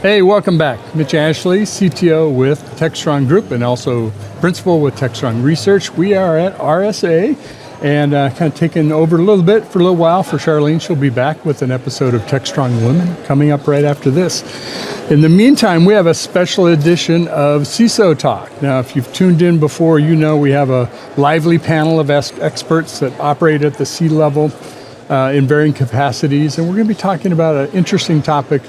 Hey, welcome back. Mitch Ashley, CTO with Techstrong Group and also principal with Techstrong Research. We are at RSA and kind of taking over a little bit for a little while for Charlene. She'll be back with an episode of Techstrong Women coming up right after this. In the meantime, we have a special edition of CISO Talk. Now, if you've tuned in before, you know we have a lively panel of experts that operate at the C-level in varying capacities, and we're going to be talking about an interesting topic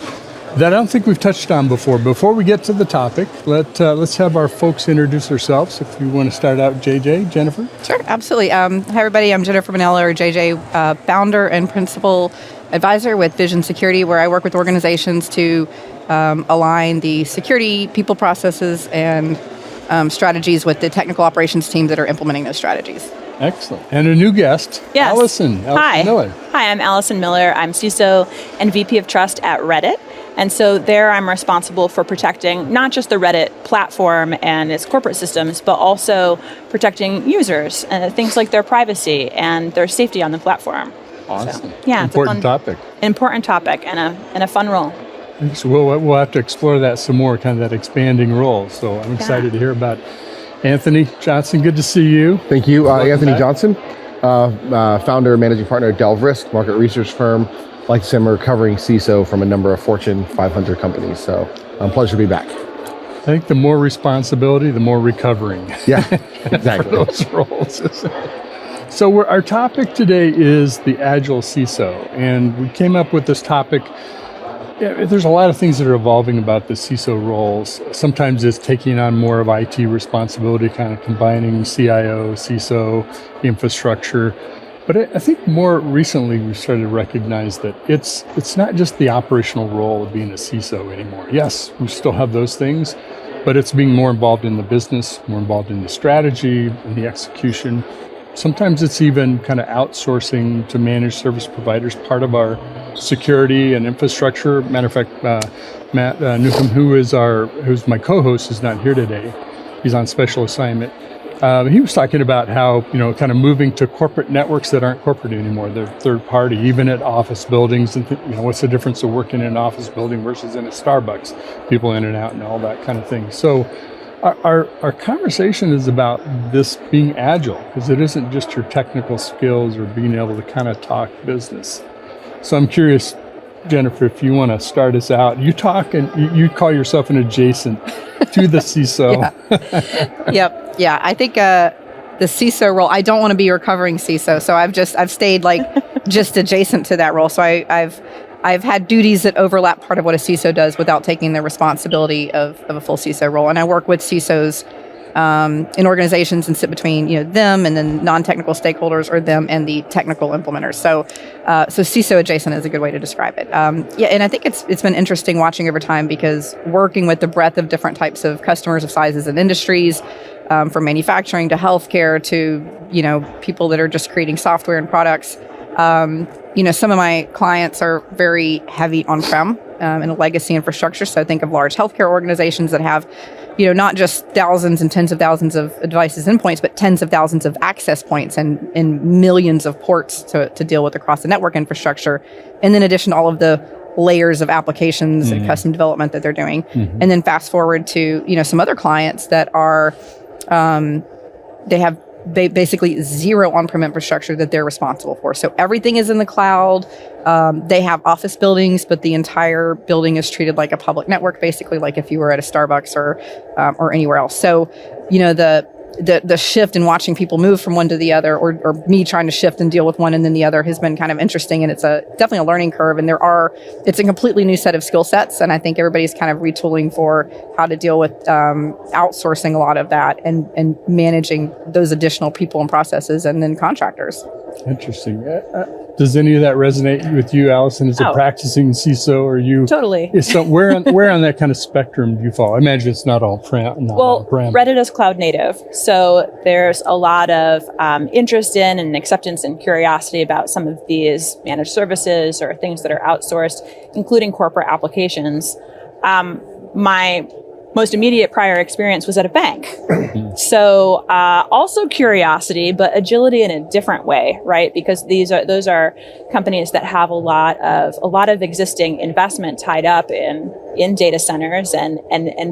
that I don't think we've touched on before. Before we get to the topic, let's have our folks introduce themselves. If you want to start out, JJ, Jennifer? Sure, absolutely. Hi, everybody. I'm Jennifer Manella, or JJ, founder and principal advisor with Vision Security, where I work with organizations to align the security, people, processes, and strategies with the technical operations teams that are implementing those strategies. Excellent. And a new guest, yes. Allison Miller. Hi, I'm Allison Miller. I'm CISO and VP of Trust at Reddit. And so there I'm responsible for protecting not just the Reddit platform and its corporate systems, but also protecting users and things like their privacy and their safety on the platform. Awesome. So, yeah, important topic. Important topic and a fun role. So we'll have to explore that some more, kind of that expanding role. So I'm excited to hear about Anthony Johnson. Good to see you. Thank you. Anthony back. Johnson, founder and managing partner at Delve Risk, market research firm. Like I said, we're covering CISO from a number of Fortune 500 companies. So I'm pleasure to be back. I think the more responsibility, the more recovering. Yeah, exactly. For those roles. So our topic today is the Agile CISO. And we came up with this topic. Yeah, there's a lot of things that are evolving about the CISO roles. Sometimes it's taking on more of IT responsibility, kind of combining CIO, CISO, infrastructure. But I think more recently we've started to recognize that it's not just the operational role of being a CISO anymore. Yes, we still have those things, but it's being more involved in the business, more involved in the strategy, in the execution. Sometimes it's even kind of outsourcing to managed service providers, part of our security and infrastructure. Matter of fact, Matt Newfield, who's my co-host, is not here today. He's on special assignment. He was talking about how, kind of moving to corporate networks that aren't corporate anymore. They're third party, even at office buildings. And what's the difference of working in an office building versus in a Starbucks? People in and out and all that kind of thing. So our conversation is about this being agile, because it isn't just your technical skills or being able to kind of talk business. So I'm curious, Jennifer, if you want to start us out. You talk and you call yourself an adjacent to the CISO. Yeah. I think the CISO role, I don't want to be recovering CISO, so I've stayed just adjacent to that role. So I've had duties that overlap part of what a CISO does without taking the responsibility of a full CISO role. And I work with CISOs in organizations and sit between them and then non-technical stakeholders, or them and the technical implementers. So CISO adjacent is a good way to describe it. And I think it's been interesting watching over time, because working with the breadth of different types of customers of sizes and industries, from manufacturing to healthcare to people that are just creating software and products. Some of my clients are very heavy on-prem in a legacy infrastructure. So I think of large healthcare organizations that have, not just thousands and tens of thousands of devices endpoints, but tens of thousands of access points and millions of ports to deal with across the network infrastructure. And then in addition to all of the layers of applications and custom development that they're doing. Mm-hmm. And then fast forward to, some other clients that are, they have basically zero on-prem infrastructure that they're responsible for. So everything is in the cloud. They have office buildings, but the entire building is treated like a public network, basically like if you were at a Starbucks or anywhere else. So, the shift in watching people move from one to the other, or me trying to shift and deal with one and then the other, has been kind of interesting. And it's definitely a learning curve. And it's a completely new set of skill sets. And I think everybody's kind of retooling for how to deal with outsourcing a lot of that and managing those additional people and processes and then contractors. Interesting. Does any of that resonate with you, Allison, as a practicing CISO, or you? Totally. So where on that kind of spectrum do you fall? I imagine it's not all on-prem. Reddit is cloud native. So there's a lot of interest in and acceptance and curiosity about some of these managed services or things that are outsourced, including corporate applications. My most immediate prior experience was at a bank. So also curiosity, but agility in a different way, right? Because those are companies that have a lot of existing investment tied up in data centers and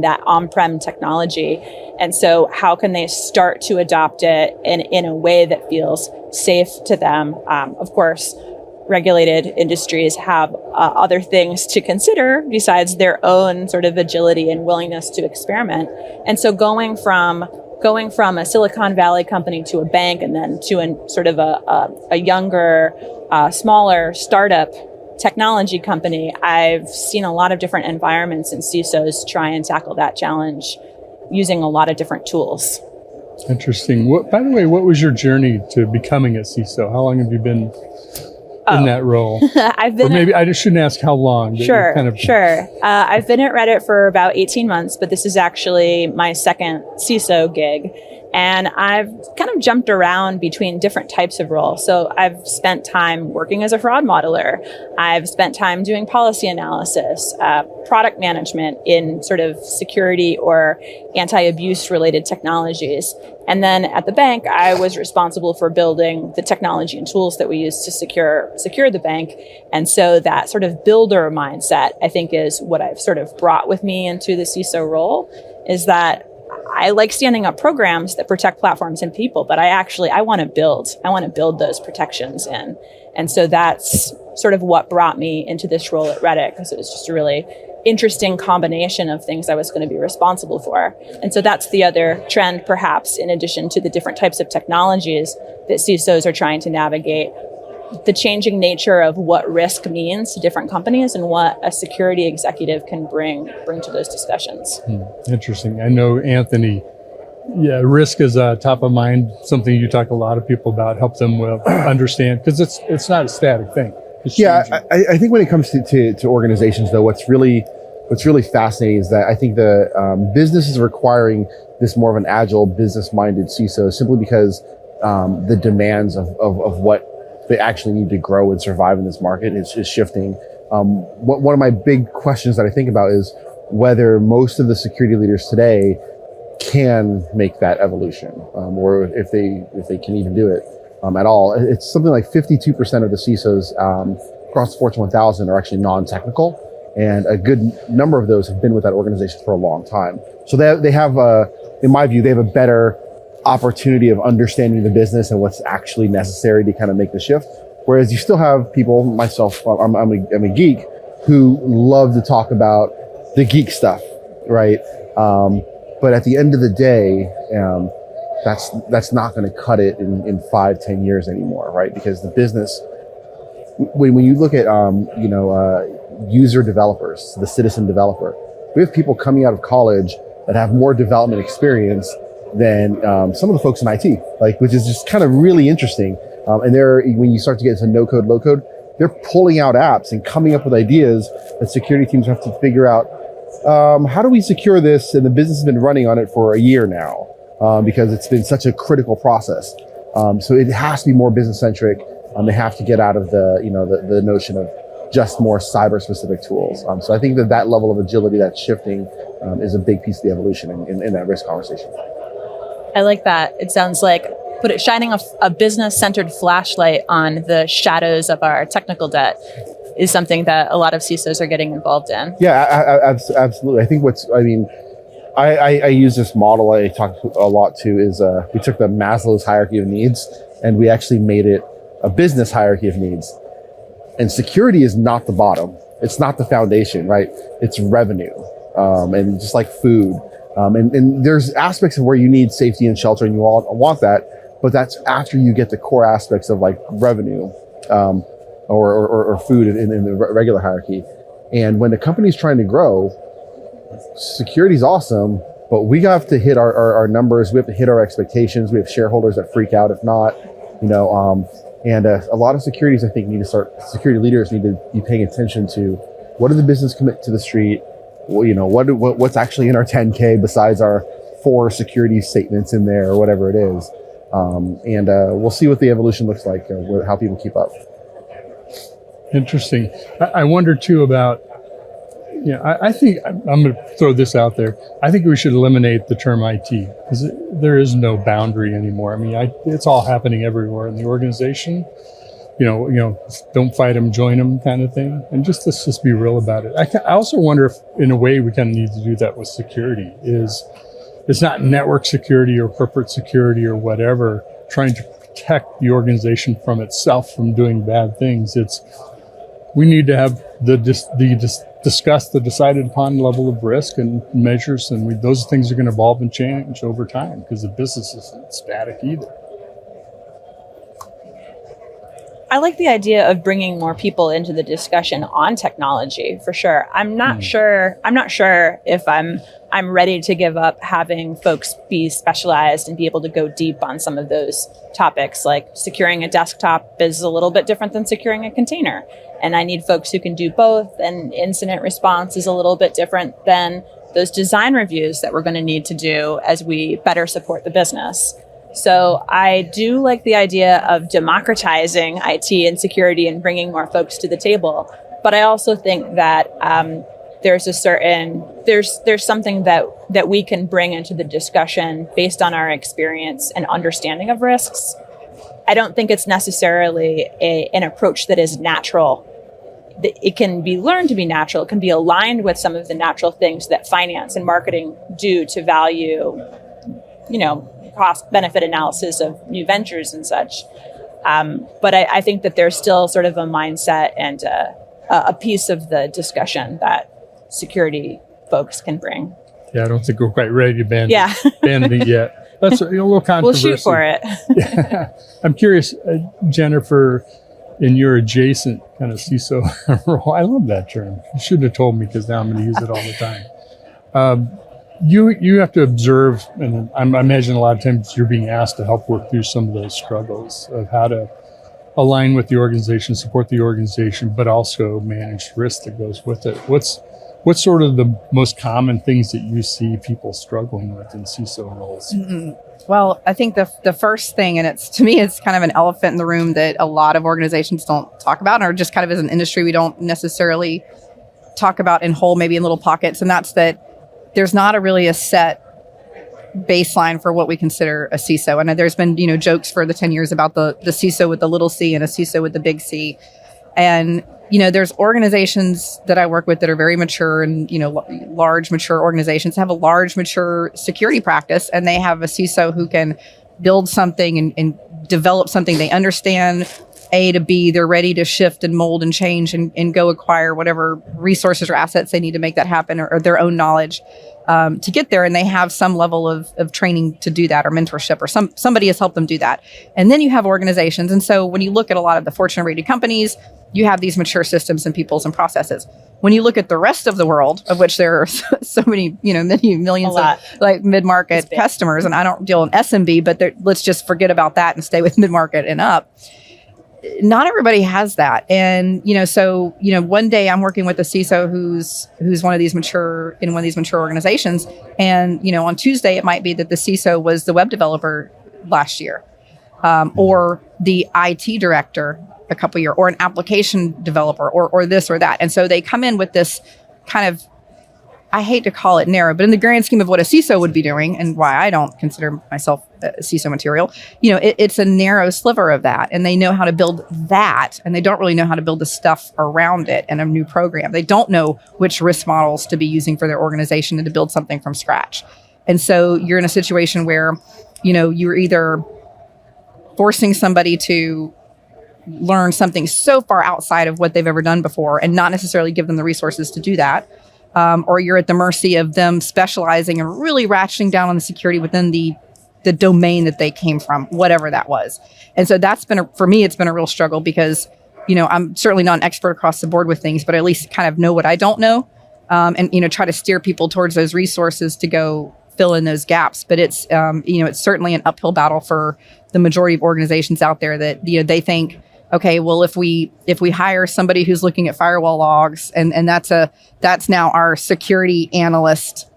that on-prem technology. And so how can they start to adopt it in a way that feels safe to them? Of course, regulated industries have other things to consider besides their own sort of agility and willingness to experiment. And so going from a Silicon Valley company to a bank and then to a younger, smaller startup technology company, I've seen a lot of different environments and CISOs try and tackle that challenge using a lot of different tools. Interesting. By the way, what was your journey to becoming a CISO? How long have you been in that role? I've been. Or maybe I just shouldn't ask how long. Sure. I've been at Reddit for about 18 months, but this is actually my second CISO gig. And I've kind of jumped around between different types of roles. So I've spent time working as a fraud modeler. I've spent time doing policy analysis, product management in sort of security or anti-abuse related technologies. And then at the bank, I was responsible for building the technology and tools that we use to secure the bank. And so that sort of builder mindset, I think, is what I've sort of brought with me into the CISO role, is that I like standing up programs that protect platforms and people, but I want to build those protections in. And so that's sort of what brought me into this role at Reddit, because it was just a really interesting combination of things I was going to be responsible for. And so that's the other trend, perhaps, in addition to the different types of technologies that CISOs are trying to navigate, the changing nature of what risk means to different companies and what a security executive can bring to those discussions. Interesting. I know, Anthony, risk is top of mind, something you talk to a lot of people about, help them understand, because it's not a static thing. I think when it comes to organizations, though, what's really fascinating is that I think the business is requiring this more of an agile, business-minded CISO, simply because the demands of what they actually need to grow and survive in this market is shifting. One of my big questions that I think about is whether most of the security leaders today can make that evolution, or if they can even do it at all. It's something like 52% of the CISOs across the Fortune 1000 are actually non-technical, and a good number of those have been with that organization for a long time. So they have, in my view, they have a better opportunity of understanding the business and what's actually necessary to kind of make the shift. Whereas you still have people, myself, I'm a geek, who love to talk about the geek stuff, right? But at the end of the day, that's not going to cut it in 5-10 years anymore, right? Because the business, when you look at user developers, the citizen developer, we have people coming out of college that have more development experience than some of the folks in IT, which is just kind of really interesting. And when you start to get into no code, low code, they're pulling out apps and coming up with ideas that security teams have to figure out. How do we secure this? And the business has been running on it for a year now because it's been such a critical process. So it has to be more business centric. They have to get out of the notion of just more cyber specific tools. So I think that level of agility that's shifting is a big piece of the evolution in that risk conversation. I like that. It sounds like shining a business-centered flashlight on the shadows of our technical debt is something that a lot of CISOs are getting involved in. Yeah, absolutely. I think I use this model I talk a lot to is we took the Maslow's hierarchy of needs and we actually made it a business hierarchy of needs. And security is not the bottom. It's not the foundation, right? It's revenue, and just like food. And there's aspects of where you need safety and shelter and you all want that, but that's after you get the core aspects of like revenue or food in the regular hierarchy. And when the company's trying to grow, security's awesome, but we have to hit our numbers. We have to hit our expectations. We have shareholders that freak out if not, and a lot of security leaders need to be paying attention to what did the business commit to the street? What's actually in our 10K besides our 4 security statements in there or whatever it is. And we'll see what the evolution looks like, how people keep up. Interesting. I wonder too about, Yeah, I think I'm going to throw this out there. I think we should eliminate the term IT because there is no boundary anymore. I mean, it's all happening everywhere in the organization. Don't fight them, join them, kind of thing. And let's just be real about it. I also wonder if, in a way, we kind of need to do that with security. It's not network security or corporate security or whatever, trying to protect the organization from itself from doing bad things. We need to have discuss the decided upon level of risk and measures, and those things are going to evolve and change over time because the business isn't static either. I like the idea of bringing more people into the discussion on technology for sure. I'm not sure if I'm ready to give up having folks be specialized and be able to go deep on some of those topics. Like securing a desktop is a little bit different than securing a container. And I need folks who can do both. And incident response is a little bit different than those design reviews that we're going to need to do as we better support the business. So I do like the idea of democratizing IT and security and bringing more folks to the table. But I also think that there's something that we can bring into the discussion based on our experience and understanding of risks. I don't think it's necessarily an approach that is natural. It can be learned to be natural. It can be aligned with some of the natural things that finance and marketing do to value, cost benefit analysis of new ventures and such. But I think that there's still sort of a mindset and a piece of the discussion that security folks can bring. Yeah, I don't think we're quite ready to ban it yet. That's a little controversial. We'll shoot for it. Yeah. I'm curious, Jennifer, in your adjacent kind of CISO role, I love that term. You shouldn't have told me because now I'm going to use it all the time. You have to observe, and I imagine a lot of times you're being asked to help work through some of those struggles of how to align with the organization, support the organization, but also manage risk that goes with it. What's sort of the most common things that you see people struggling with in CISO roles? Mm-hmm. Well, I think the first thing, and to me, it's kind of an elephant in the room that a lot of organizations don't talk about, or just kind of as an industry, we don't necessarily talk about in whole, maybe in little pockets. And that's that there's not really a set baseline for what we consider a CISO. And there's been, jokes for the 10 years about the CISO with the little c and a CISO with the big C. And, there's organizations that I work with that are very mature and, large, mature organizations have a large, mature security practice, and they have a CISO who can build something and develop something they understand, A to B, they're ready to shift and mold and change and go acquire whatever resources or assets they need to make that happen, or their own knowledge to get there. And they have some level of training to do that, or mentorship, or somebody has helped them do that. And then you have organizations. And so when you look at a lot of the Fortune rated companies, you have these mature systems and peoples and processes. When you look at the rest of the world, of which there are so many, many millions of like mid-market customers, and I don't deal in SMB, but let's just forget about that and stay with mid-market and up. Not everybody has that. And, one day I'm working with a CISO who's one of these mature organizations. And, on Tuesday, it might be that the CISO was the web developer last year, or the IT director a couple years, or an application developer, or this or that. And so they come in with this kind of, I hate to call it narrow, but in the grand scheme of what a CISO would be doing, and why I don't consider myself CISO material, it's a narrow sliver of that. And they know how to build that, and they don't really know how to build the stuff around it and a new program. They don't know which risk models to be using for their organization and to build something from scratch. And so you're in a situation where, you're either forcing somebody to learn something so far outside of what they've ever done before and not necessarily give them the resources to do that. Or you're at the mercy of them specializing and really ratcheting down on the security within the domain that they came from, whatever that was. And so for me, it's been a real struggle because, I'm certainly not an expert across the board with things, but I at least kind of know what I don't know. And, try to steer people towards those resources to go fill in those gaps. But it's, it's certainly an uphill battle for the majority of organizations out there that, they think, okay, well, if we hire somebody who's looking at firewall logs, and that's now our security analyst,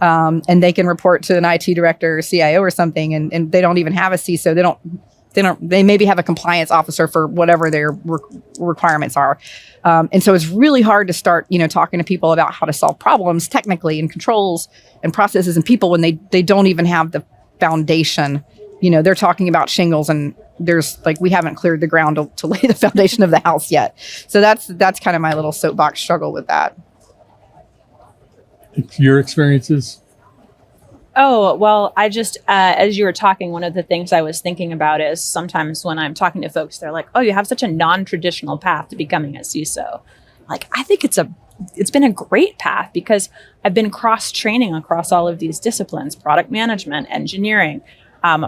and they can report to an IT director or CIO or something, and they don't even have a CISO. they maybe have a compliance officer for whatever their requirements are. And so it's really hard to start, talking to people about how to solve problems technically and controls and processes and people when they don't even have the foundation. They're talking about shingles and there's we haven't cleared the ground to lay the foundation of the house yet. So that's kind of my little soapbox struggle with that. Your experiences? Oh, well, I just, as you were talking, one of the things I was thinking about is sometimes when I'm talking to folks, they're like, oh, you have such a non-traditional path to becoming a CISO. I think it's been a great path because I've been cross-training across all of these disciplines: product management, engineering,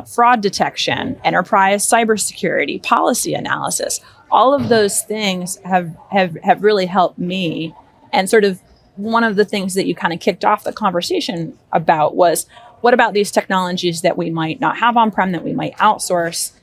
fraud detection, enterprise cybersecurity, policy analysis. All of those things have really helped me. And sort of one of the things that you kind of kicked off the conversation about was, what about these technologies that we might not have on-prem, that we might outsource?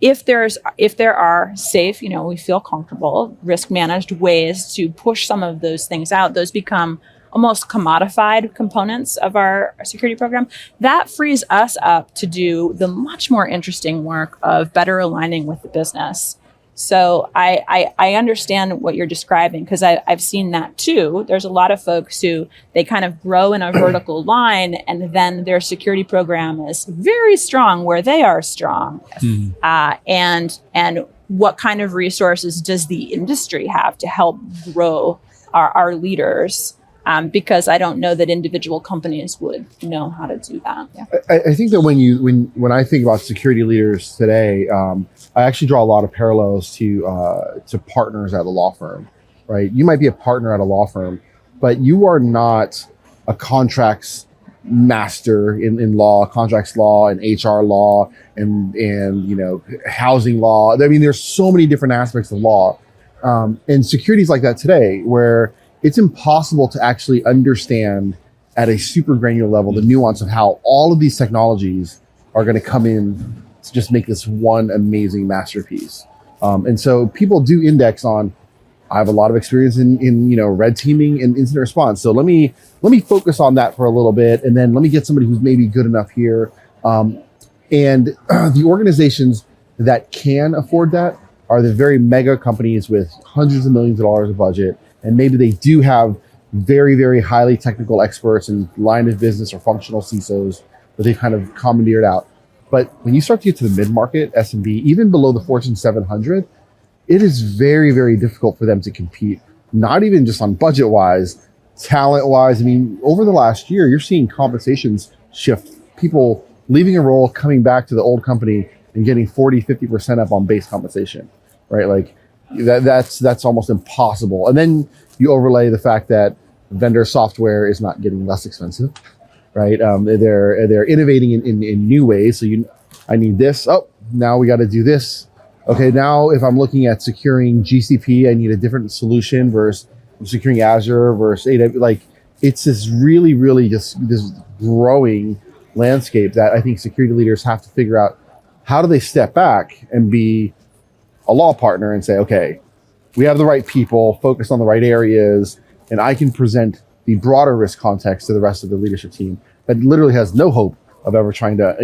If there are safe, we feel comfortable, risk-managed ways to push some of those things out, those become almost commodified components of our security program. That frees us up to do the much more interesting work of better aligning with the business. So I understand what you're describing because I've seen that too. There's a lot of folks who they kind of grow in a vertical line and then their security program is very strong where they are strong. And what kind of resources does the industry have to help grow our leaders? Because I don't know that individual companies would know how to do that. Yeah. I think that when I think about security leaders today, I actually draw a lot of parallels to partners at a law firm, right? You might be a partner at a law firm, but you are not a contracts master in law, contracts law and HR law and housing law. I mean, there's so many different aspects of law. And security is like that today, where it's impossible to actually understand at a super granular level the nuance of how all of these technologies are going to come in to just make this one amazing masterpiece. And so people do index on, I have a lot of experience in red teaming and incident response. So let me focus on that for a little bit, and then let me get somebody who's maybe good enough here. And the organizations that can afford that are the very mega companies with hundreds of millions of dollars of budget. And maybe they do have very, very highly technical experts in line of business or functional CISOs that they've kind of commandeered out. But when you start to get to the mid-market, SMB, even below the Fortune 700, it is very, very difficult for them to compete, not even just on budget-wise, talent-wise. I mean, over the last year, you're seeing compensations shift. People leaving a role, coming back to the old company and getting 40, 50% up on base compensation, right? That's almost impossible. And then you overlay the fact that vendor software is not getting less expensive, right? They're innovating in new ways. So I need this. Oh, now we got to do this. Okay, now if I'm looking at securing GCP, I need a different solution versus securing Azure versus AWS. It's this really, really just this growing landscape that I think security leaders have to figure out, how do they step back and be a law partner and say, okay, we have the right people focused on the right areas, and I can present the broader risk context to the rest of the leadership team that literally has no hope of ever trying to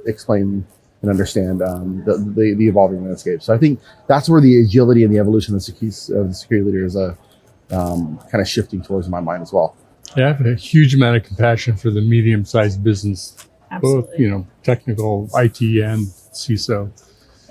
explain and understand the evolving landscape. So I think that's where the agility and the evolution of the security leader is kind of shifting towards in my mind as well. Yeah, I have a huge amount of compassion for the medium-sized business, Absolutely. both technical, IT, and CISO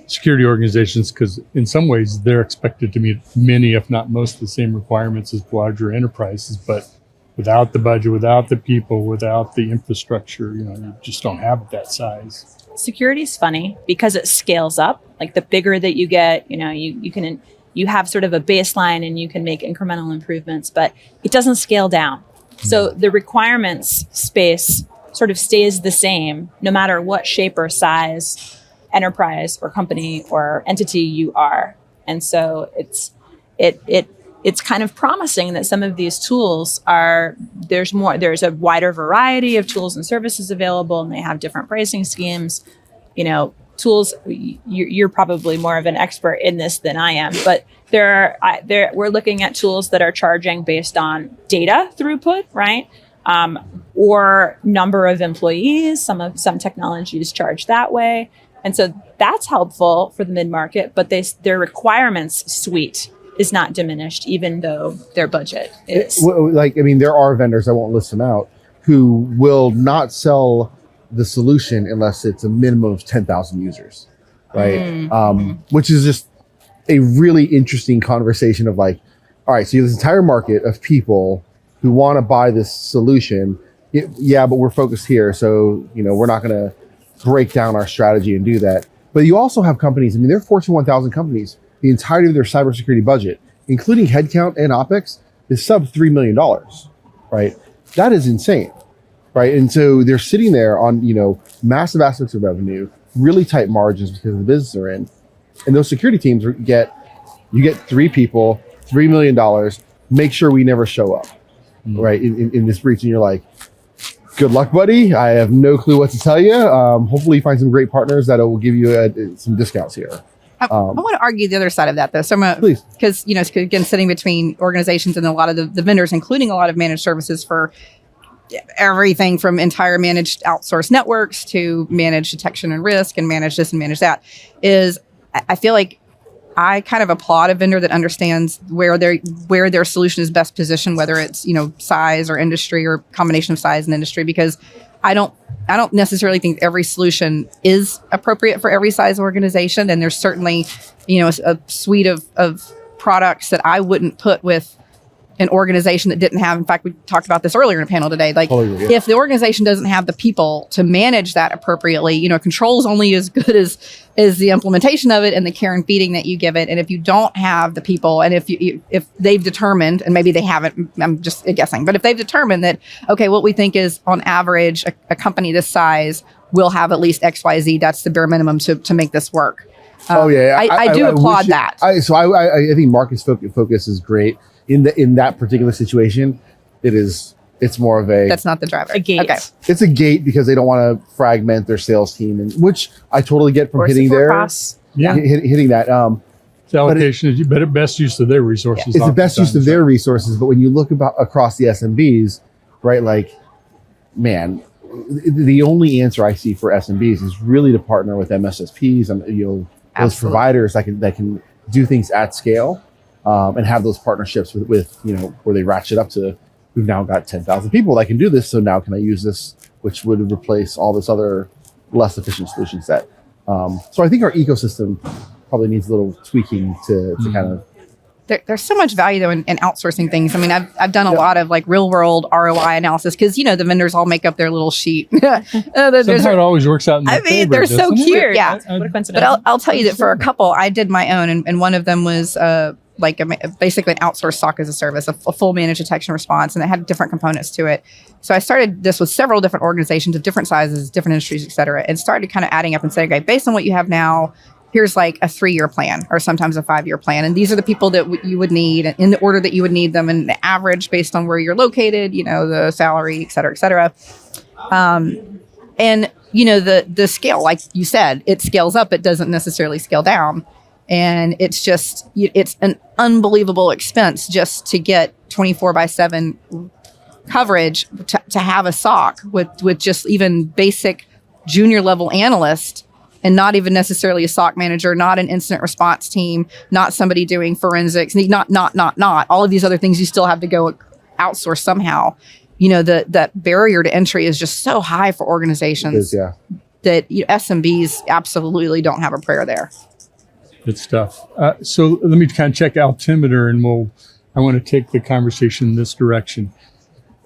security organizations, because in some ways they're expected to meet many, if not most, of the same requirements as larger enterprises. But without the budget, without the people, without the infrastructure, you just don't have it that size. Security is funny because it scales up. Like the bigger that you get, you have sort of a baseline and you can make incremental improvements, but it doesn't scale down. So the requirements space sort of stays the same no matter what shape or size enterprise or company or entity you are. And so it's kind of promising that some of these tools there's a wider variety of tools and services available, and they have different pricing schemes. Tools, you're probably more of an expert in this than I am, but we're looking at tools that are charging based on data throughput, right? Or number of employees. Some technologies charge that way. And so that's helpful for the mid-market, but their requirements suite is not diminished, even though their budget is. There are vendors, I won't list them out, who will not sell the solution unless it's a minimum of 10,000 users, right? Which is just a really interesting conversation of like, all right, so you have this entire market of people who want to buy this solution. Yeah, but we're focused here. So, we're not going to break down our strategy and do that. But you also have companies, they're Fortune 1000 companies. The entirety of their cybersecurity budget, including headcount and OpEx, is sub $3 million, right? That is insane, right? And so they're sitting there on, massive aspects of revenue, really tight margins because of the business they're in. And those security teams you get 3 people, $3 million, make sure we never show up, right? In this breach. And you're like, good luck, buddy. I have no clue what to tell you. Hopefully you find some great partners that will give you some discounts here. I want to argue the other side of that, though. So, please. Because, again, sitting between organizations and a lot of the vendors, including a lot of managed services for everything from entire managed outsourced networks to managed detection and risk and manage this and manage that, is I feel like I kind of applaud a vendor that understands where their solution is best positioned, whether it's, size or industry or combination of size and industry, because I don't necessarily think every solution is appropriate for every size organization. And there's certainly, a suite of products that I wouldn't put with an organization that didn't have, in fact, we talked about this earlier in a panel today, like if the organization doesn't have the people to manage that appropriately, control is only as good as the implementation of it and the care and feeding that you give it. And if you don't have the people, and if they've determined, and maybe they haven't, I'm just guessing, but if they've determined that, okay, what we think is on average, a company this size will have at least XYZ, that's the bare minimum to make this work. I do applaud that. I think Marcus' focus is great. In that particular situation, it's more of that's not the driver. A gate. Okay. It's a gate because they don't want to fragment their sales team, and which I totally get from hitting that. The allocation is better best use of their resources. It's the best use of their resources, but when you look across the SMBs, right, like, man, the only answer I see for SMBs is really to partner with MSSPs and those providers that can do things at scale. And have those partnerships with where they ratchet up to, we've now got 10,000 people that can do this, so now can I use this, which would replace all this other less efficient solution set. So I think our ecosystem probably needs a little tweaking to kind of. There's so much value though in outsourcing things. I've done a lot of like real world ROI analysis because the vendors all make up their little sheet. Somehow it always works out in their favor, they're so cute. Yeah, what a coincidence. But I'll tell you that for a couple, I did my own, and one of them was basically an outsourced SOC as a service, a full managed detection response, and it had different components to it. So I started this with several different organizations of different sizes, different industries, et cetera, and started kind of adding up and saying, okay, based on what you have now, here's like a 3-year plan or sometimes a 5-year plan. And these are the people that you would need in the order that you would need them, and the average based on where you're located, the salary, et cetera, et cetera. And, the scale, like you said, it scales up. It doesn't necessarily scale down. And it's just, it's an unbelievable expense just to get 24/7 coverage to have a SOC with just even basic junior level analyst, and not even necessarily a SOC manager, not an incident response team, not somebody doing forensics, not all of these other things you still have to go outsource somehow. That barrier to entry is just so high for organizations that SMBs absolutely don't have a prayer there. Good stuff. So let me kind of check altimeter, and I want to take the conversation in this direction.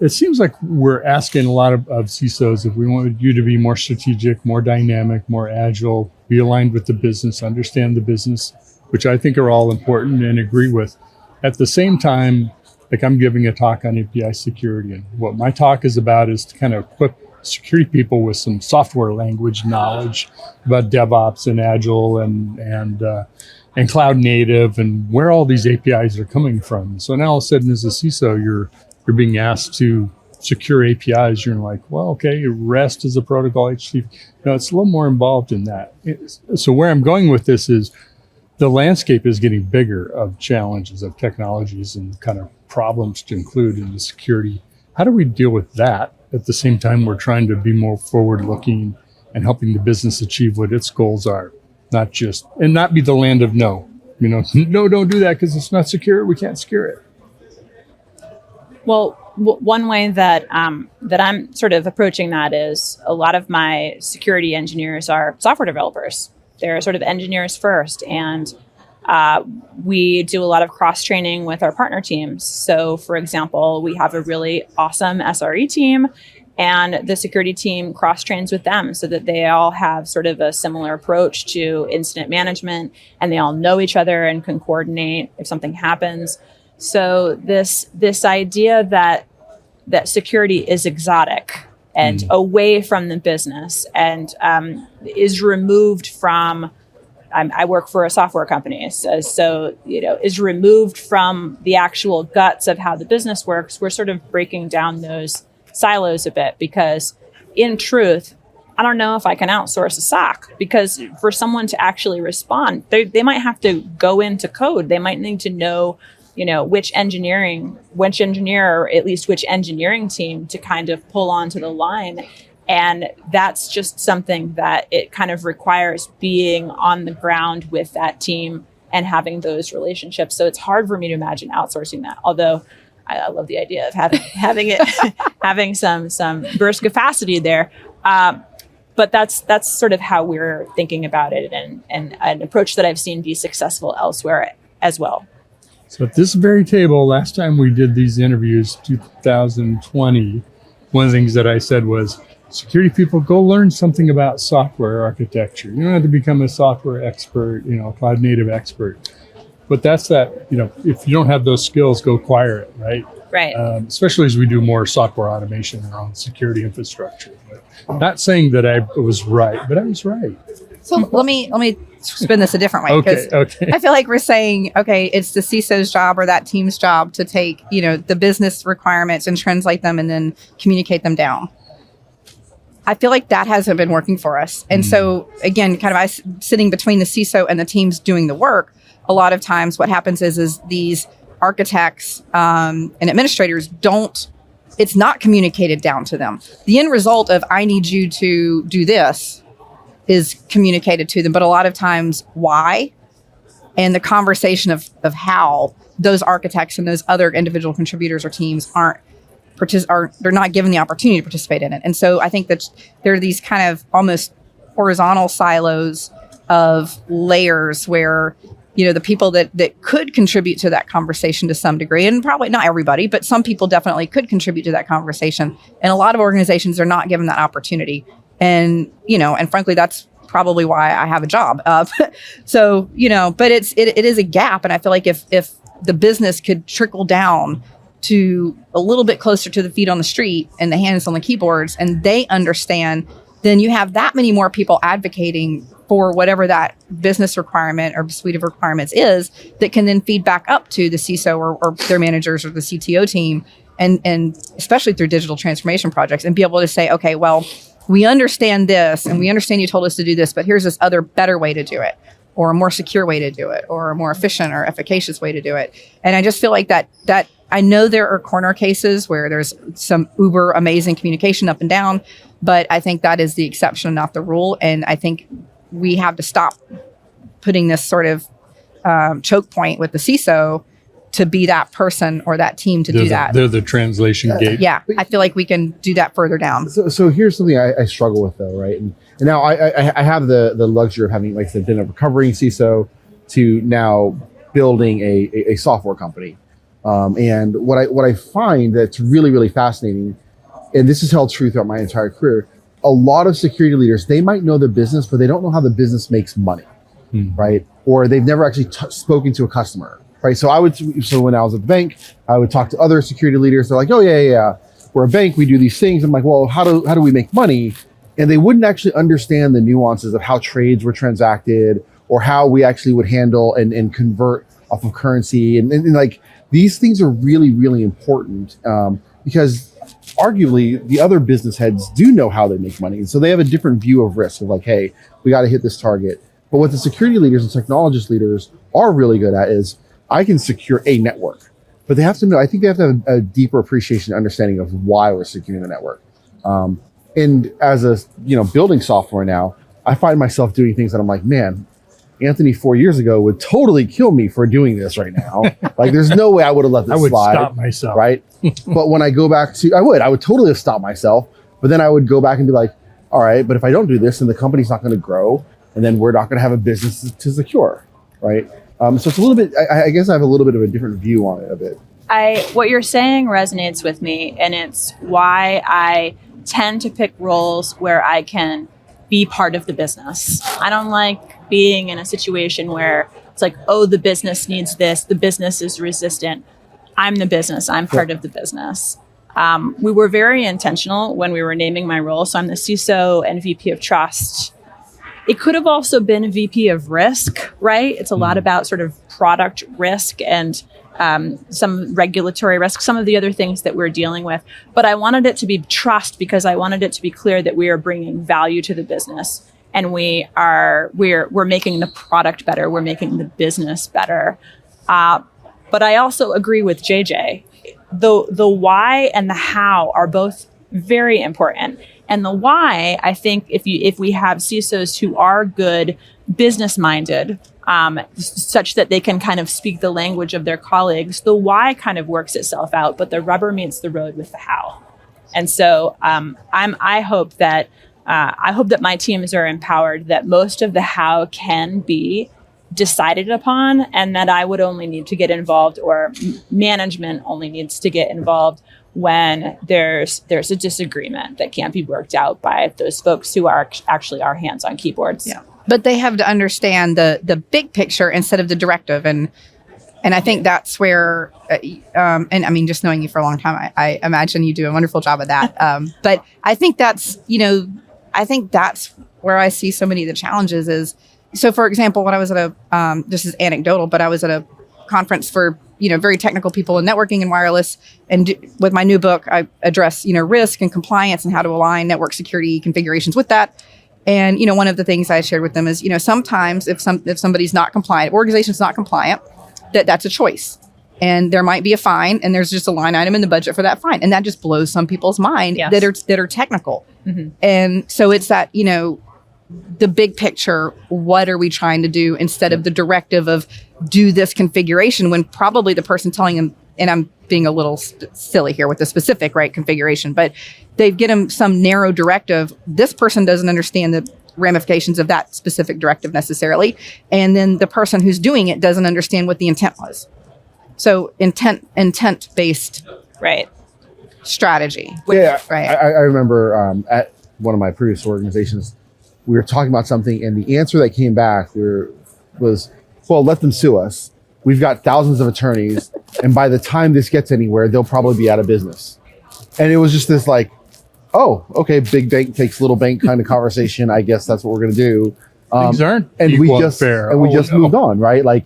It seems like we're asking a lot of CISOs if we want you to be more strategic, more dynamic, more agile, be aligned with the business, understand the business, which I think are all important and agree with. At the same time, like I'm giving a talk on API security, and what my talk is about is to kind of equip security people with some software language knowledge about DevOps and Agile and cloud native and where all these APIs are coming from. So now all of a sudden, as a CISO, you're being asked to secure APIs. You're like, well, okay, REST is a protocol, HTTP. It's a little more involved in that. So where I'm going with this is the landscape is getting bigger of challenges of technologies and kind of problems to include in the security. How do we deal with that? At the same time, we're trying to be more forward-looking and helping the business achieve what its goals are, not be the land of no. No, don't do that because it's not secure. We can't secure it. Well, one way that that I'm sort of approaching that is a lot of my security engineers are software developers. They're sort of engineers first, and we do a lot of cross-training with our partner teams. So, for example, we have a really awesome SRE team, and the security team cross-trains with them so that they all have sort of a similar approach to incident management, and they all know each other and can coordinate if something happens. So this idea that security is exotic and away from the business and is removed from, I work for a software company, so is removed from the actual guts of how the business works. We're sort of breaking down those silos a bit, because in truth, I don't know if I can outsource a SOC, because for someone to actually respond, they might have to go into code. They might need to know which engineer, or at least which engineering team to kind of pull onto the line. And that's just something that it kind of requires being on the ground with that team and having those relationships. So it's hard for me to imagine outsourcing that. Although I love the idea of having it, having some burst capacity there. But that's sort of how we're thinking about it, and an approach that I've seen be successful elsewhere as well. So at this very table, last time we did these interviews, 2020, one of the things that I said was, security people, go learn something about software architecture. You don't have to become a software expert, cloud native expert. But that's that, if you don't have those skills, go acquire it, right? Right. Especially as we do more software automation around security infrastructure. But not saying that I was right, but I was right. So let me spin this a different way. Okay. I feel like we're saying, okay, it's the CISO's job or that team's job to take, the business requirements and translate them and then communicate them down. I feel like that hasn't been working for us. And so again, kind of sitting between the CISO and the teams doing the work, a lot of times what happens is these architects and administrators it's not communicated down to them. The end result of I need you to do this is communicated to them, but a lot of times why and the conversation of how those architects and those other individual contributors or teams they're not given the opportunity to participate in it. And so I think that there are these kind of almost horizontal silos of layers where the people that could contribute to that conversation to some degree, and probably not everybody, but some people definitely could contribute to that conversation. And a lot of organizations are not given that opportunity. And, and frankly, that's probably why I have a job. So, but it is a gap. And I feel like if the business could trickle down to a little bit closer to the feet on the street and the hands on the keyboards, and they understand, then you have that many more people advocating for whatever that business requirement or suite of requirements is that can then feed back up to the CISO or their managers or the CTO team, and especially through digital transformation projects, and be able to say, okay, well, we understand this and we understand you told us to do this, but here's this other better way to do it, or a more secure way to do it, or a more efficient or efficacious way to do it. And I just feel like that I know there are corner cases where there's some uber amazing communication up and down, but I think that is the exception, not the rule. And I think we have to stop putting this sort of choke point with the CISO to be that person or that team to do that. They're the translation gate. Yeah, I feel like we can do that further down. So here's something I struggle with, though, right? And now I have the luxury of having, like I said, been a recovering CISO to now building a software company. And what I find that's really, really fascinating, and this has held true throughout my entire career, a lot of security leaders, they might know the business, but they don't know how the business makes money, right? Or they've never actually spoken to a customer, right? So when I was at the bank, I would talk to other security leaders. They're like, oh yeah, we're a bank, we do these things. I'm like, well, how do we make money? And they wouldn't actually understand the nuances of how trades were transacted, or how we actually would handle and convert off of currency. And like, these things are really, really important because arguably the other business heads do know how they make money. And so they have a different view of risk of like, hey, we got to hit this target. But what the security leaders and technologist leaders are really good at is, I can secure a network, but I think they have to have a deeper appreciation and understanding of why we're securing the network. And as a, building software now, I find myself doing things that I'm like, man, Anthony 4 years ago would totally kill me for doing this right now. Like, there's no way I would have let this slide. I would stop myself. Right. But when I go back to, I would totally have stopped myself. But then I would go back and be like, all right, but if I don't do this, then the company's not going to grow. And then we're not going to have a business to secure. Right. So it's a little bit, I guess I have a little bit of a different view on it a bit. What you're saying resonates with me, and it's why I tend to pick roles where I can be part of the business. I don't like being in a situation where it's like, oh, the business needs this, the business is resistant. I'm the business, I'm part of the business. We were very intentional when we were naming my role. So I'm the CISO and VP of Trust. It could have also been VP of Risk, right? It's a lot about sort of product risk and some regulatory risk, some of the other things that we're dealing with. But I wanted it to be trust because I wanted it to be clear that we are bringing value to the business, and we're making the product better, we're making the business better. But I also agree with JJ. The why and the how are both very important. And the why, I think, if we have CISOs who are good business minded, such that they can kind of speak the language of their colleagues, the why kind of works itself out, but the rubber meets the road with the how. And so I hope that my teams are empowered, that most of the how can be decided upon, and that I would only need to get involved, or management only needs to get involved when there's a disagreement that can't be worked out by those folks who are actually our hands on keyboards. Yeah. But they have to understand the big picture instead of the directive. And I think that's where, and I mean, just knowing you for a long time, I imagine you do a wonderful job of that. But I think that's where I see so many of the challenges is, so for example, when I was at this is anecdotal, but I was at a conference for, very technical people in networking and wireless. And with my new book, I address, risk and compliance and how to align network security configurations with that. And, one of the things I shared with them is, sometimes if somebody's not compliant, organization's not compliant, that's a choice. And there might be a fine, and there's just a line item in the budget for that fine. And that just blows some people's mind that are technical. Mm-hmm. And so it's that, the big picture, what are we trying to do, instead of the directive of do this configuration, when probably the person telling them, and I'm being a little silly here with the specific configuration, but they get them some narrow directive. This person doesn't understand the ramifications of that specific directive necessarily. And then the person who's doing it doesn't understand what the intent was. So intent-based strategy. Yeah, right. I remember at one of my previous organizations, we were talking about something, and the answer that came back was, well, let them sue us. We've got thousands of attorneys, and by the time this gets anywhere, they'll probably be out of business. And it was just this like, oh, okay, big bank takes little bank kind of conversation. I guess that's what we're going to do. Things aren't and we just fair. And we just moved on, right? Like,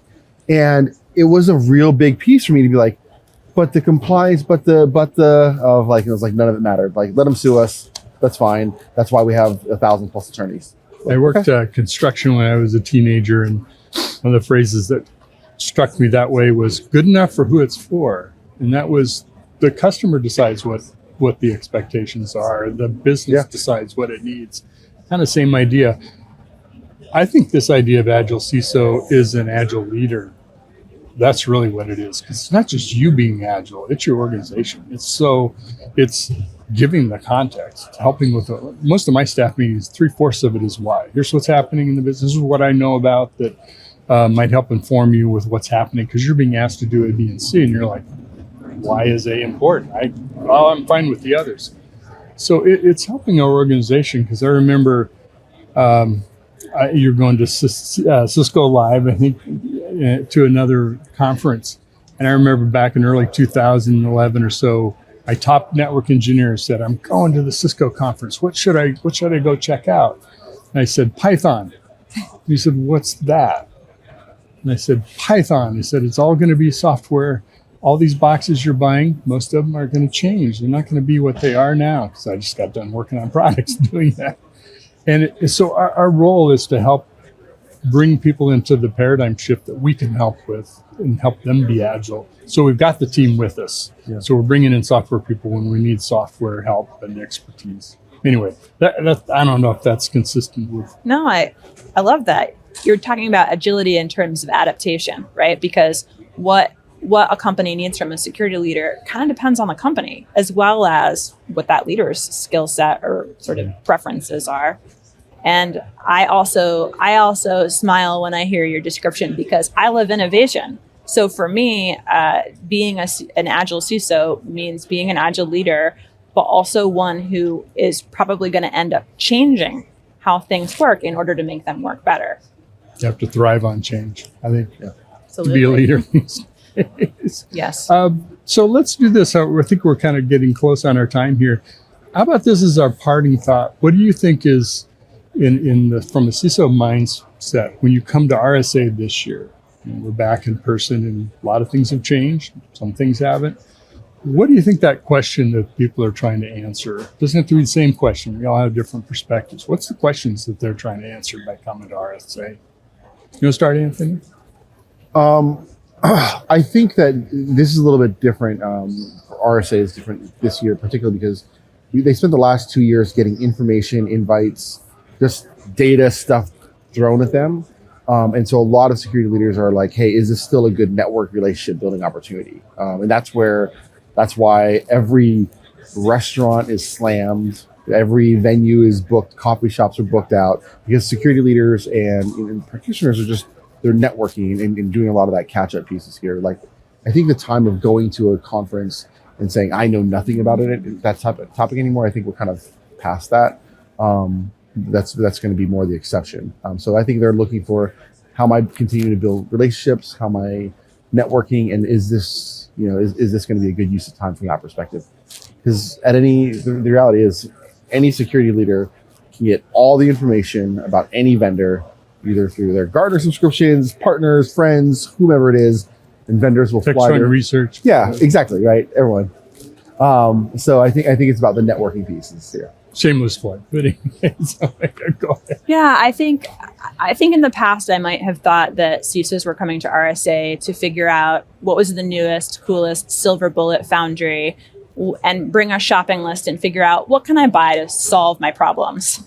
and it was a real big piece for me to be like, but the compliance, but the of like, it was like none of it mattered. Like, let them sue us. That's fine. That's why we have 1,000+ attorneys. I worked construction when I was a teenager, and one of the phrases that struck me that way was good enough for who it's for. And that was the customer decides what the expectations are. The business decides what it needs. Kind of same idea. I think this idea of Agile CISO is an Agile leader. That's really what it is. 'Cause it's not just you being Agile, it's your organization. It's giving the context, helping with most of my staff meetings, 3/4 of it is why. Here's what's happening in the business. This is what I know about that might help inform you with what's happening, because you're being asked to do A, B, and C, and you're like, why is A important? I'm fine with the others. So it's helping our organization, because I remember you're going to Cisco Live, I think, to another conference. And I remember back in early 2011 or so, my top network engineer said, I'm going to the Cisco conference. What should I go check out? And I said, Python. And he said, what's that? And I said, Python. He said, it's all going to be software. All these boxes you're buying, most of them are going to change. They're not going to be what they are now, because I just got done working on products doing that. And so our role is to help bring people into the paradigm shift that we can help with and help them be agile. So we've got the team with us. Yeah. So we're bringing in software people when we need software help and expertise. Anyway, that I don't know if that's consistent with. No, I love that. You're talking about agility in terms of adaptation, right? Because what a company needs from a security leader kind of depends on the company, as well as what that leader's skill set or sort of preferences are. And I also smile when I hear your description, because I love innovation. So for me, being an agile CISO means being an agile leader, but also one who is probably going to end up changing how things work in order to make them work better. You have to thrive on change, I think, to Absolutely. be a leader these days. Yes. So let's do this. I think we're kind of getting close on our time here. How about this as our parting thought? What do you think is from a CISO mindset when you come to RSA this year? And we're back in person, and a lot of things have changed. Some things haven't. What do you think that question that people are trying to answer? It doesn't have to be the same question. We all have different perspectives. What's the questions that they're trying to answer by coming to RSA? You want to start, Anthony? I think that this is a little bit different. RSA is different this year, particularly because they spent the last 2 years getting information, invites, just data stuff thrown at them. And so a lot of security leaders are like, hey, is this still a good network relationship building opportunity? And that's why every restaurant is slammed. Every venue is booked. Coffee shops are booked out because security leaders and practitioners are they're networking and doing a lot of that catch-up pieces here. Like, I think the time of going to a conference and saying, I know nothing about that topic anymore, I think we're kind of past that. That's going to be more the exception. So I think they're looking for, how am I continuing to build relationships? How am I networking? And is this going to be a good use of time from that perspective? Because the reality is, any security leader can get all the information about any vendor, either through their Gartner subscriptions, partners, friends, whomever it is, and vendors will fly Techstrong their Research. Yeah, exactly, right? Everyone. So I think it's about the networking pieces here. Shameless plug. But anyway, so go ahead. Yeah, I think in the past I might have thought that CISOs were coming to RSA to figure out what was the newest, coolest silver bullet foundry and bring a shopping list and figure out what can I buy to solve my problems.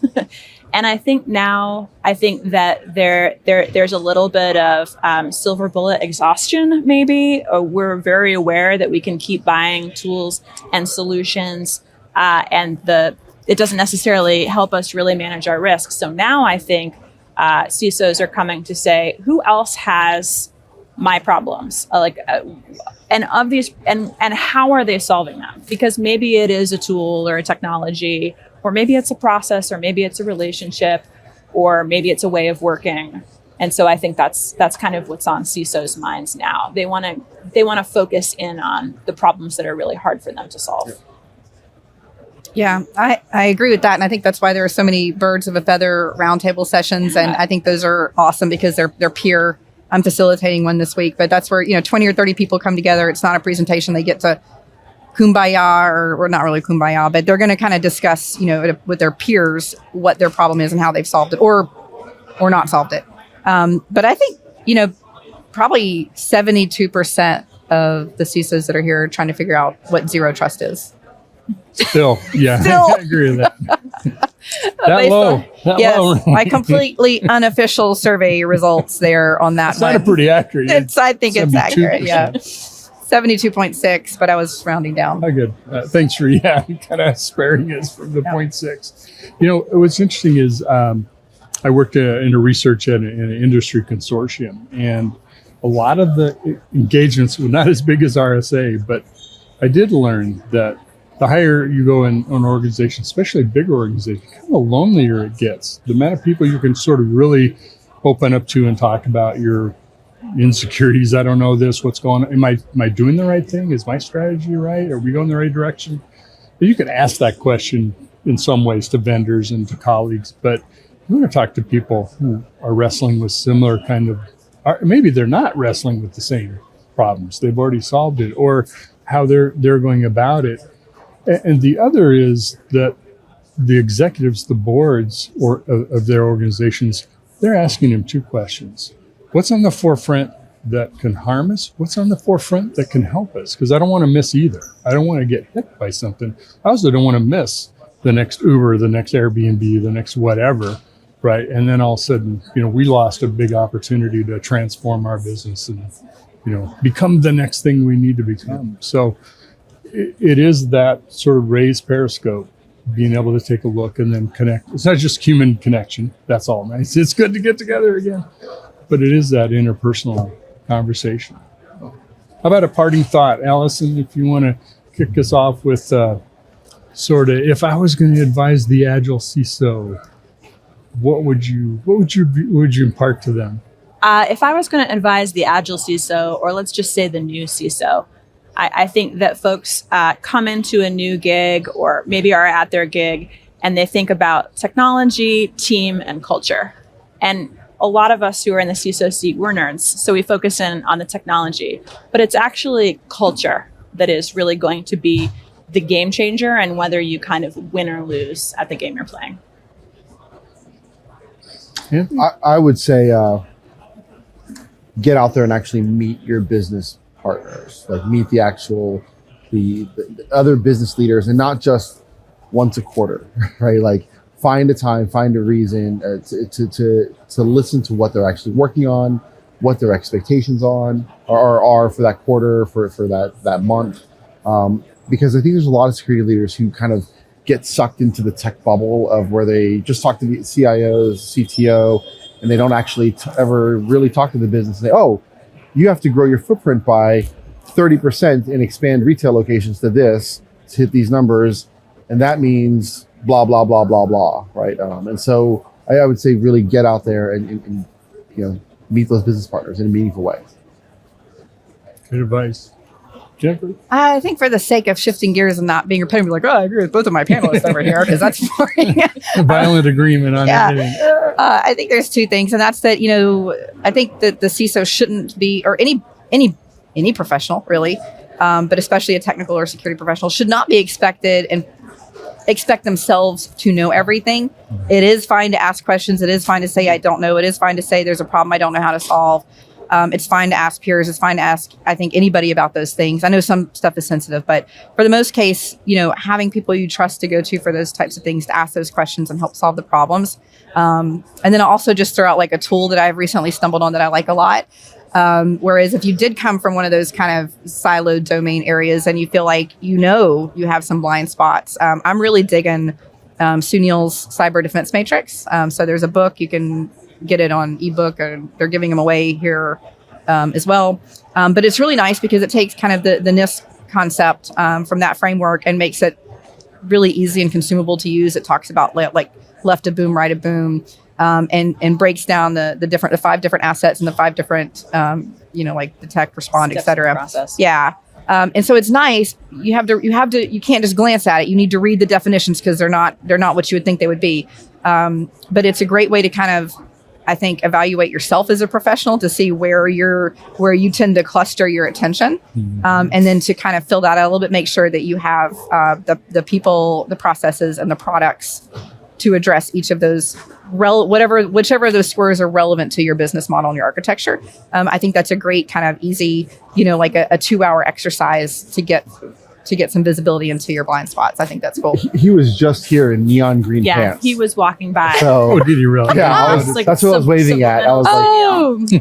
And I think that there's a little bit of silver bullet exhaustion, maybe. We're very aware that we can keep buying tools and solutions, and it doesn't necessarily help us really manage our risks. So now I think CISOs are coming to say, who else has my problems? And of these, and how are they solving them? Because maybe it is a tool or a technology, or maybe it's a process, or maybe it's a relationship, or maybe it's a way of working. And so I think that's kind of what's on CISOs' minds now. They want to focus in on the problems that are really hard for them to solve. Yeah, I agree with that. And I think that's why there are so many birds of a feather roundtable sessions. And I think those are awesome because they're peer. I'm facilitating one this week, but that's where, 20 or 30 people come together. It's not a presentation. They get to kumbaya or not really kumbaya, but they're going to kind of discuss, with their peers, what their problem is and how they've solved it or not solved it. But I think, probably 72% of the CISOs that are here are trying to figure out what zero trust is. Still. I agree with that. That low. Yes, low. my completely unofficial survey results there on that It's one. not a pretty accurate. I think it's accurate, 72%. yeah. 72.6, but I was rounding down. Oh, good. Thanks for kind of sparing us from the 0.6. What's interesting is I worked in a research in an industry consortium, and a lot of the engagements were not as big as RSA, but I did learn that the higher you go in an organization, especially a bigger organization, kind of the lonelier it gets. The amount of people you can sort of really open up to and talk about your insecurities. I don't know this, what's going on. Am I doing the right thing? Is my strategy right? Are we going the right direction? You can ask that question in some ways to vendors and to colleagues, but you want to talk to people who are wrestling with similar maybe they're not wrestling with the same problems. They've already solved it, or how they're going about it. And the other is that the executives, the boards of their organizations, they're asking them two questions. What's on the forefront that can harm us? What's on the forefront that can help us? Because I don't want to miss either. I don't want to get hit by something. I also don't want to miss the next Uber, the next Airbnb, the next whatever, right? And then all of a sudden, we lost a big opportunity to transform our business and, become the next thing we need to become. So it is that sort of raised periscope, being able to take a look and then connect. It's not just human connection. That's all nice. It's good to get together again. But it is that interpersonal conversation. How about a parting thought, Allison, if you want to kick us off with sort of, if I was going to advise the Agile CISO, what would you impart to them? If I was going to advise the Agile CISO, or let's just say the new CISO, I think that folks come into a new gig or maybe are at their gig and they think about technology, team, and culture. And a lot of us who are in the CISO seat, we're nerds, so we focus in on the technology. But it's actually culture that is really going to be the game changer and whether you kind of win or lose at the game you're playing. Yeah. I would say get out there and actually meet your business partners, like meet the other business leaders, and not just once a quarter, right? Like find a time, find a reason to listen to what they're actually working on, what their expectations are for that quarter, for that month. Because I think there's a lot of security leaders who kind of get sucked into the tech bubble of where they just talk to the CIOs, CTO, and they don't actually ever really talk to the business and say, oh, you have to grow your footprint by 30% and expand retail locations to this to hit these numbers. And that means blah, blah, blah, blah, blah, right? And so I would say really get out there and meet those business partners in a meaningful way. Good advice. Jennifer? I think for the sake of shifting gears and not being repetitive, like, I agree with both of my panelists over here because that's boring. A violent agreement on everything. I think there's two things, and that's that, I think that the CISO shouldn't be, or any professional really, but especially a technical or security professional should not be expected and expect themselves to know everything. It is fine to ask questions. It is fine to say, I don't know. It is fine to say there's a problem I don't know how to solve. It's fine to ask peers. It's fine to ask, I think, anybody about those things. I know some stuff is sensitive, but for the most case, having people you trust to go to for those types of things, to ask those questions and help solve the problems. And then I'll also just throw out like a tool that I've recently stumbled on that I like a lot. Whereas if you did come from one of those kind of siloed domain areas and you feel like you have some blind spots, I'm really digging Sunil's Cyber Defense Matrix. So there's a book, you can get it on ebook, and they're giving them away here as well. But it's really nice because it takes kind of the NIST concept from that framework and makes it really easy and consumable to use. It talks about like left of boom, right of boom, and breaks down the 5 different assets and the 5 different, like detect, respond, et cetera. Process. Yeah. And so it's nice. You can't just glance at it. You need to read the definitions because they're not what you would think they would be. But it's a great way to kind of, I think, evaluate yourself as a professional to see where you tend to cluster your attention, and then to kind of fill that out a little bit, make sure that you have the people, the processes, and the products to address each of those, whichever of those squares are relevant to your business model and your architecture. I think that's a great kind of easy, like a 2-hour exercise to get some visibility into your blind spots. I think that's cool. He was just here in neon green pants. Yeah, he was walking by. So, did he really? Yeah, that's what I was waving at. I was He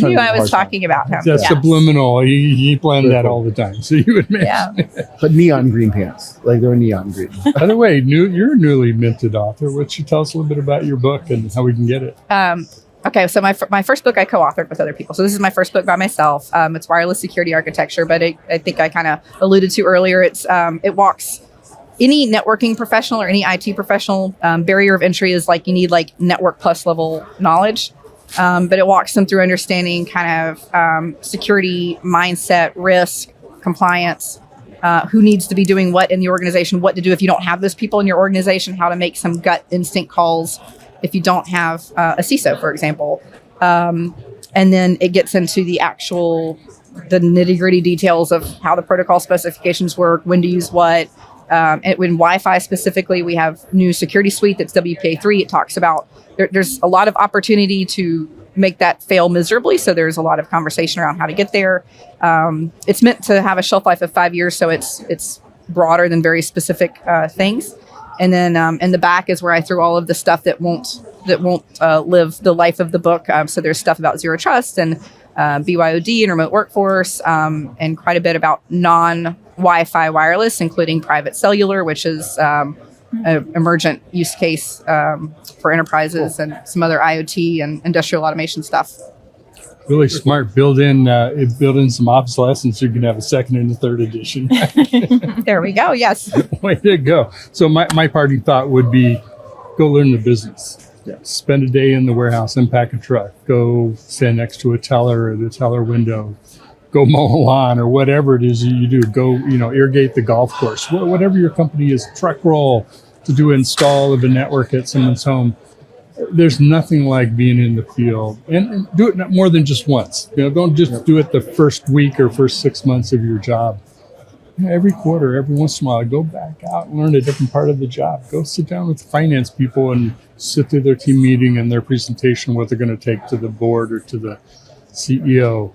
knew I was talking about him. That's subliminal. He planned that all the time. So you would mention it. But neon green pants. Like they were neon green. By the way, you're a newly minted author. Why don't you tell us a little bit about your book and how we can get it? Okay, so my first book I co-authored with other people. So this is my first book by myself. It's Wireless Security Architecture, but I think I kind of alluded to earlier. It walks any networking professional or any IT professional. Barrier of entry is like you need like network plus level knowledge, but it walks them through understanding kind of security mindset, risk, compliance. Who needs to be doing what in the organization, what to do if you don't have those people in your organization, how to make some gut instinct calls if you don't have a CISO, for example. And then it gets into the nitty-gritty details of how the protocol specifications work, when to use what. And when Wi-Fi specifically, we have new security suite that's WPA3. It talks about there's a lot of opportunity to make that fail miserably. So there's a lot of conversation around how to get there. It's meant to have a shelf life of 5 years, so it's broader than very specific things. And then in the back is where I threw all of the stuff that won't live the life of the book. So there's stuff about zero trust and BYOD and remote workforce, and quite a bit about non-Wi-Fi wireless, including private cellular, which is an emergent use case for enterprises, and some other IoT and industrial automation stuff. Really smart. Build in some obsolescence. You can have a second and a third edition. There we go. Yes. Way to go. So my parting thought would be, go learn the business. Yeah. Spend a day in the warehouse, unpack a truck, go stand next to a teller at a teller window, go mow a lawn or whatever it is you do. Go, irrigate the golf course. Whatever your company is, truck roll to do install of a network at someone's home. There's nothing like being in the field, and do it not more than just once. Don't just do it the first week or first 6 months of your job. Every quarter, every once in a while, go back out and learn a different part of the job. Go sit down with the finance people and sit through their team meeting and their presentation, what they're going to take to the board or to the CEO.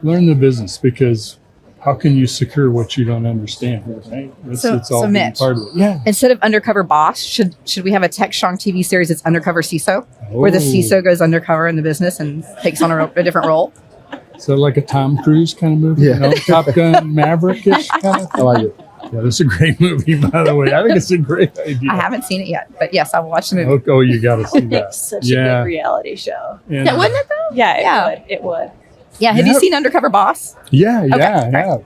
Learn the business, because how can you secure what you don't understand? Right? It's all Mitch, part of it. Yeah. Instead of Undercover Boss, should we have a Techstrong TV series that's Undercover CISO, where the CISO goes undercover in the business and takes on a different role? So like a Tom Cruise kind of movie, Top Gun Maverick-ish kind of thing. I like it. Yeah, that's a great movie, by the way. I think it's a great idea. I haven't seen it yet, but yes, I will watch the movie. Oh, you got to see that. Such a good reality show. And, Yeah, wouldn't it though? Yeah, it would. Yeah. Have you seen Undercover Boss? Yeah, Okay, I have.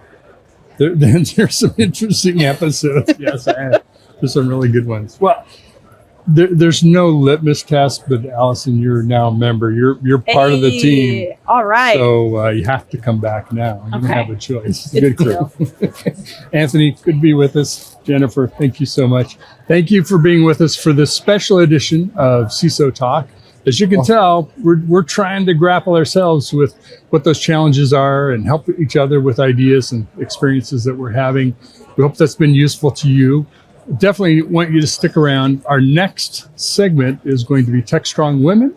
There's some interesting episodes. Yes, I have. There's some really good ones. Well, there's no litmus test, but Allison, you're now a member. You're part of the team. All right. So you have to come back now. You don't have a choice. Good crew. Anthony, good to be with us. Jennifer, thank you so much. Thank you for being with us for this special edition of CISO Talk. As you can tell, we're trying to grapple ourselves with what those challenges are and help each other with ideas and experiences that we're having. We hope that's been useful to you. Definitely want you to stick around. Our next segment is going to be Techstrong Women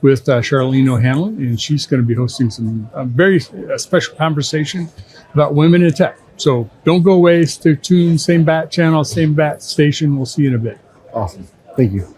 with Charlene O'Hanlon, and she's going to be hosting some very special conversation about women in tech. So don't go away. Stay tuned. Same bat channel, same bat station. We'll see you in a bit. Awesome. Thank you.